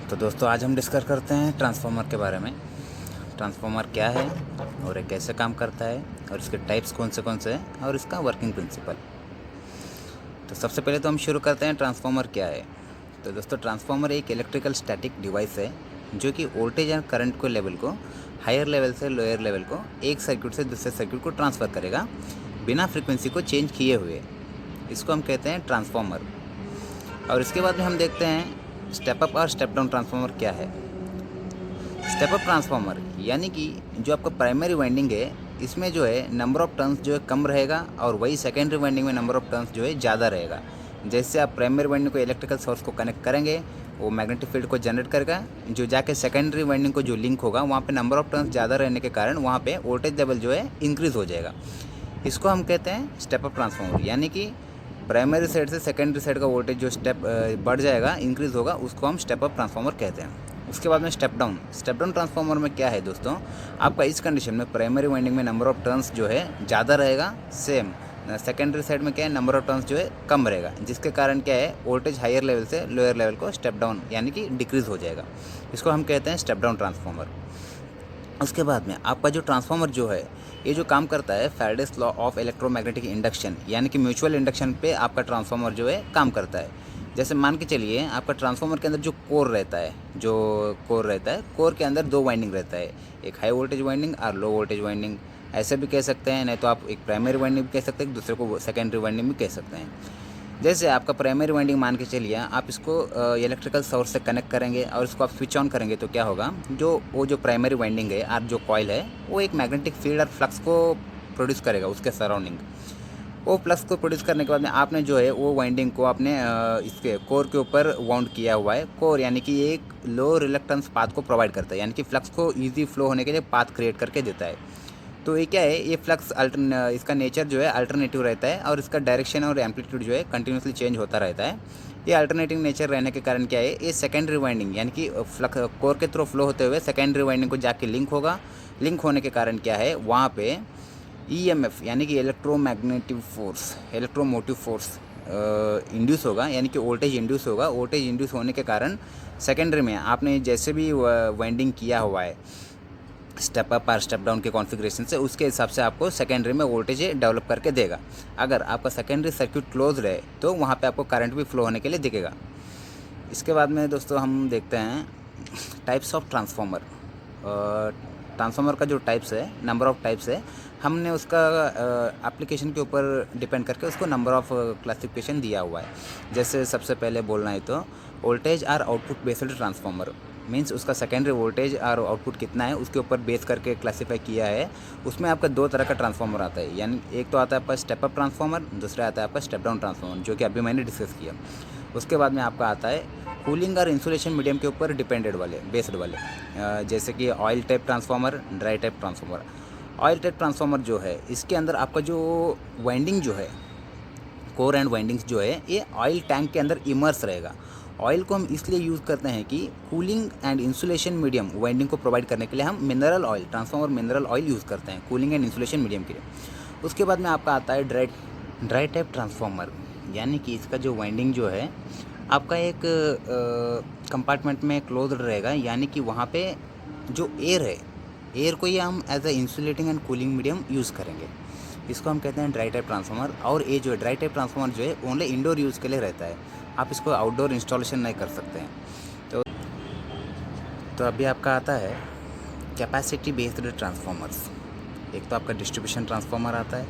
तो दोस्तों आज हम डिस्कस करते हैं ट्रांसफार्मर के बारे में। ट्रांसफार्मर क्या है और ये कैसे काम करता है और इसके टाइप्स कौन से हैं और इसका वर्किंग प्रिंसिपल। तो सबसे पहले तो हम शुरू करते हैं ट्रांसफार्मर क्या है। तो दोस्तों ट्रांसफार्मर एक इलेक्ट्रिकल स्टैटिक डिवाइस है जो कि वोल्टेज एंड करंट को लेवल को हायर लेवल से लोअर लेवल को एक सर्किट से दूसरे सर्किट को ट्रांसफ़र करेगा बिना फ्रिक्वेंसी को चेंज किए हुए। इसको हम कहते हैं ट्रांसफार्मर। और इसके बाद में हम देखते हैं स्टेप अप और स्टेप डाउन ट्रांसफार्मर क्या है। स्टेप अप ट्रांसफार्मर यानी कि जो आपका प्राइमरी वाइंडिंग है इसमें जो है नंबर ऑफ़ टर्न्स जो है कम रहेगा और वही सेकेंडरी वाइंडिंग में नंबर ऑफ़ टर्न्स जो है ज़्यादा रहेगा। जैसे आप प्राइमरी वाइंडिंग को इलेक्ट्रिकल सोर्स को कनेक्ट करेंगे वो मैग्नेटिक फील्ड को जनरेट करेगा, जो जाके सेकेंडरी वाइंडिंग को जो लिंक होगा वहाँ पे नंबर ऑफ़ टर्न्स ज़्यादा रहने के कारण वहाँ पे वोल्टेज लेवल जो है इंक्रीज़ हो जाएगा। इसको हम कहते हैं स्टेप अप ट्रांसफार्मर, यानी कि प्राइमरी साइड से सेकेंडरी साइड का वोल्टेज जो स्टेप बढ़ जाएगा, इंक्रीज़ होगा, उसको हम स्टेप अप ट्रांसफार्मर कहते हैं। उसके बाद में step down. Step down transformer में क्या है दोस्तों, आपका इस कंडीशन में प्राइमरी वाइंडिंग में नंबर ऑफ टर्न्स जो है ज़्यादा रहेगा, सेम सेकेंडरी साइड में क्या है नंबर ऑफ टर्न्स जो है कम रहेगा, जिसके कारण क्या है वोल्टेज हायर लेवल से लोअर लेवल को स्टेप डाउन यानी कि डिक्रीज़ हो जाएगा। इसको हम कहते हैं स्टेप डाउन ट्रांसफार्मर। उसके बाद में आपका जो ट्रांसफार्मर जो है ये जो काम करता है Faraday's law of electromagnetic induction यानी कि म्यूचुअल इंडक्शन पे आपका ट्रांसफार्मर जो है काम करता है। जैसे मान के चलिए आपका ट्रांसफार्मर के अंदर जो कोर रहता है, कोर के अंदर दो वाइंडिंग रहता है, एक हाई वोल्टेज वाइंडिंग और लो वोल्टेज वाइंडिंग। ऐसे भी कह सकते हैं, नहीं तो आप एक प्राइमरी वाइंडिंग भी कह सकते हैं, दूसरे को सेकेंडरी वाइंडिंग भी कह सकते हैं। जैसे आपका प्राइमरी वाइंडिंग मान के चलिए आप इसको इलेक्ट्रिकल सोर्स से कनेक्ट करेंगे और इसको आप स्विच ऑन करेंगे तो क्या होगा, जो प्राइमरी वाइंडिंग है और जो कॉइल है वो एक मैग्नेटिक फील्ड और फ्लक्स को प्रोड्यूस करेगा उसके सराउंडिंग। वो फ्लक्स को प्रोड्यूस करने के बाद में आपने जो है वो वाइंडिंग को आपने इसके कोर के ऊपर वाउंड किया हुआ है। कोर यानी कि एक लो रिलक्टेंस पाथ को प्रोवाइड करता है, यानी कि फ्लक्स को ईजी फ्लो होने के लिए पाथ क्रिएट करके देता है। तो ये क्या है, ये फ्लक्स इसका नेचर जो है अल्टरनेटिव रहता है और इसका डायरेक्शन और एम्पलीट्यूड जो है कंटिन्यूसली चेंज होता रहता है। ये अल्टरनेटिव नेचर रहने के कारण क्या है, ये सेकेंडरी वाइंडिंग यानी कि फ्लक्स कोर के थ्रू फ्लो होते हुए सेकेंडरी वाइंडिंग को जाके लिंक होगा। लिंक होने के कारण क्या है, वहाँ पे ईएमएफ यानी कि इलेक्ट्रोमोटिव फोर्स इंड्यूस होगा, यानी कि वोल्टेज इंड्यूस होगा। वोल्टेज इंड्यूस होने के कारण सेकेंडरी में आपने जैसे भी वाइंडिंग किया हुआ है स्टेप अप और स्टेप डाउन के कॉन्फ़िगरेशन से, उसके हिसाब से आपको सेकेंडरी में वोल्टेज डेवलप करके देगा। अगर आपका सेकेंडरी सर्किट क्लोज रहे तो वहाँ पे आपको करंट भी फ्लो होने के लिए दिखेगा। इसके बाद में दोस्तों हम देखते हैं टाइप्स ऑफ ट्रांसफार्मर। ट्रांसफार्मर का जो टाइप्स है, नंबर ऑफ़ टाइप्स है, हमने उसका एप्लीकेशन के ऊपर डिपेंड करके उसको नंबर ऑफ़ क्लासिफिकेशन दिया हुआ है। जैसे सबसे पहले बोलना है तो वोल्टेज और आउटपुट बेस्ड ट्रांसफार्मर मीन्स उसका सेकेंडरी वोल्टेज और आउटपुट कितना है उसके ऊपर बेस करके क्लासीफाई किया है। उसमें आपका दो तरह का ट्रांसफार्मर आता है, यानी एक तो आता है आपका स्टेप अप ट्रांसफार्मर, दूसरा आता है आपका स्टेप डाउन ट्रांसफार्मर, जो कि अभी मैंने डिस्कस किया। उसके बाद में आपका आता है कूलिंग और इंसुलेशन मीडियम के ऊपर डिपेंडेड वाले बेस्ड वाले, जैसे कि oil type transformer, dry type transformer. Oil type transformer जो है इसके अंदर आपका जो वाइंडिंग जो है, कोर एंड वाइंडिंग्स जो है ये ऑयल टैंक के अंदर इमर्स रहेगा। ऑयल को हम इसलिए यूज़ करते हैं कि cooling and insulation medium winding को प्रोवाइड करने के लिए हम mineral oil, transformer mineral oil use करते हैं कूलिंग एंड इंसुलेशन मीडियम के लिए। उसके बाद में आपका आता है ड्राई टाइप ट्रांसफार्मर, यानी कि इसका जो वाइंडिंग जो है आपका एक कंपार्टमेंट में क्लोज रहेगा, यानी कि वहाँ पे जो एयर है, एयर को ही हम as a insulating and cooling medium use करेंगे। इसको हम कहते हैं ड्राई टाइप ट्रांसफार्मर। और ये जो ड्राई टाइप ट्रांसफार्मर जो है ओनली इंडोर यूज़ के लिए रहता है, आप इसको आउटडोर इंस्टॉलेशन नहीं कर सकते हैं। तो अभी आपका आता है कैपेसिटी बेस्ड ट्रांसफार्मर्स। एक तो आपका डिस्ट्रीब्यूशन ट्रांसफार्मर आता है,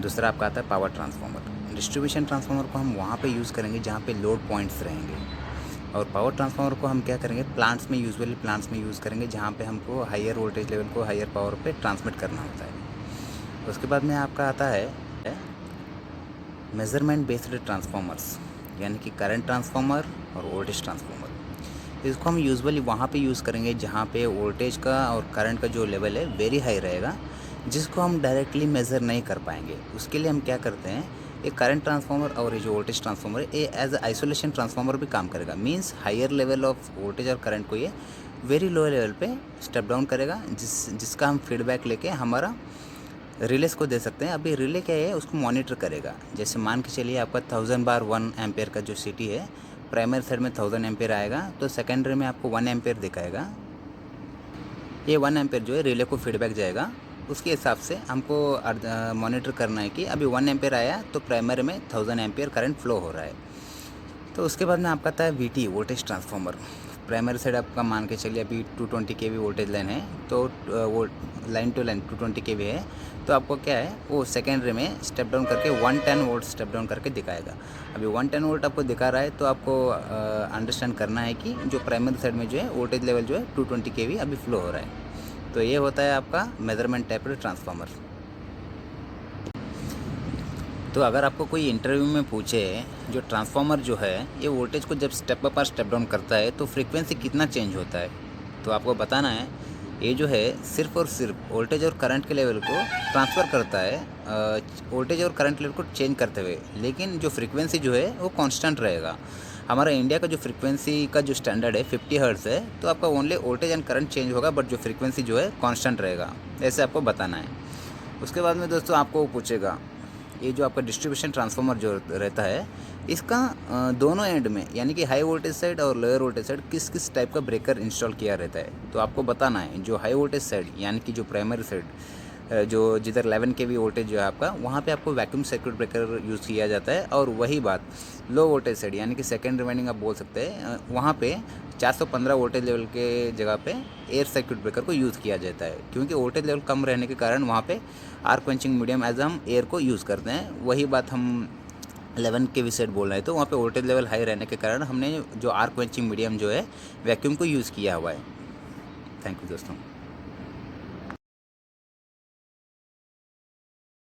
दूसरा आपका आता है पावर ट्रांसफार्मर। डिस्ट्रीब्यूशन ट्रांसफार्मर को हम वहाँ पे यूज़ करेंगे जहाँ पे लोड पॉइंट्स रहेंगे, और पावर ट्रांसफार्मर को हम क्या करेंगे, प्लांट्स में यूज़ करेंगे जहाँ पे हमको हायर वोल्टेज लेवल को हायर पावर पे ट्रांसमिट करना होता है। उसके बाद में आपका आता है मेज़रमेंट बेस्ड ट्रांसफार्मर्स, यानी कि करंट ट्रांसफार्मर और वोल्टेज ट्रांसफार्मर। इसको हम यूजुअली वहाँ पे यूज़ करेंगे जहाँ पे वोल्टेज का और करंट का जो लेवल है वेरी हाई रहेगा, जिसको हम डायरेक्टली मेज़र नहीं कर पाएंगे। उसके लिए हम क्या करते हैं, ये करंट ट्रांसफार्मर और ये जो वोल्टेज ट्रांसफार्मर है ये एज आइसोलेशन ट्रांसफार्मर भी काम करेगा। Means higher level of voltage और करंट को ये वेरी लो लेवल पे स्टेप डाउन करेगा, जिसका हम फीडबैक लेके हमारा रिलेस को दे सकते हैं। अभी रिले क्या है, उसको मॉनिटर करेगा। जैसे मान के चलिए आपका 1000 बार 1 एम्पेयर का जो सिटी है प्राइमरी साइड में 1000 एम्पेयर आएगा तो सेकेंडरी में आपको 1 एम्पेयर दिखाएगा। ये 1 एम्पेयर जो है रिले को फीडबैक जाएगा, उसके हिसाब से हमको मॉनिटर करना है कि अभी 1 एम्पेयर आया तो प्राइमरी में 1000 एम्पेयर करंट फ्लो हो रहा है। तो उसके बाद में आपका आता है VT voltage transformer. Primary side आपका मान के चलिए अभी 220 kV वोल्टेज लाइन है, तो वो लाइन टू लाइन 220 kV है, तो आपको क्या है वो सेकेंडरी में स्टेप डाउन करके 110 वोल्ट स्टेप डाउन करके दिखाएगा। अभी 110 वोल्ट आपको दिखा रहा है तो आपको अंडरस्टैंड करना है कि जो प्राइमरी साइड में जो है वोल्टेज लेवल जो है 220 kV अभी फ्लो हो रहा है। तो ये होता है आपका मेजरमेंट टाइप ट्रांसफार्मर। तो अगर आपको कोई इंटरव्यू में पूछे जो ट्रांसफार्मर जो है ये वोल्टेज को जब स्टेप अप और स्टेप डाउन करता है तो फ्रीक्वेंसी कितना चेंज होता है, तो आपको बताना है ये जो है सिर्फ और सिर्फ वोल्टेज और करंट के लेवल को ट्रांसफ़र करता है, वोल्टेज और करंट लेवल को चेंज करते हुए, लेकिन जो फ्रीक्वेंसी जो है वो कांस्टेंट रहेगा। हमारा इंडिया का जो फ्रीक्वेंसी का जो स्टैंडर्ड है 50 हर्ट्ज़ है, तो आपका only voltage and current change होगा बट जो फ्रीक्वेंसी जो है कांस्टेंट रहेगा, ऐसे आपको बताना है। उसके बाद में दोस्तों आपको वो पूछेगा ये जो आपका डिस्ट्रीब्यूशन ट्रांसफार्मर जो रहता है इसका दोनों एंड में यानी कि हाई वोल्टेज साइड और लोअर वोल्टेज साइड किस किस टाइप का ब्रेकर इंस्टॉल किया रहता है, तो आपको बताना है जो हाई वोल्टेज साइड यानी कि जो प्राइमरी साइड जो जिधर 11 kV वोल्टेज जो है आपका वहाँ पे आपको वैक्यूम सर्किट ब्रेकर यूज़ किया जाता है, और वही बात लो वोल्टेज साइड यानी कि सेकेंड रिमाइंडिंग आप बोल सकते हैं वहाँ पे 415 वोल्टेज लेवल के जगह पे एयर सर्किट ब्रेकर को यूज़ किया जाता है, क्योंकि वोल्टेज लेवल कम रहने के कारण वहाँ पे आर्क क्वेंचिंग मीडियम एज हम एयर को यूज़ करते हैं। वही बात हम 11 kV सेट बोल रहे हैं तो वहाँ पे वोल्टेज लेवल हाई रहने के कारण हमने जो आर्क क्वेंचिंग मीडियम जो है वैक्यूम को यूज़ किया हुआ है। थैंक यू दोस्तों।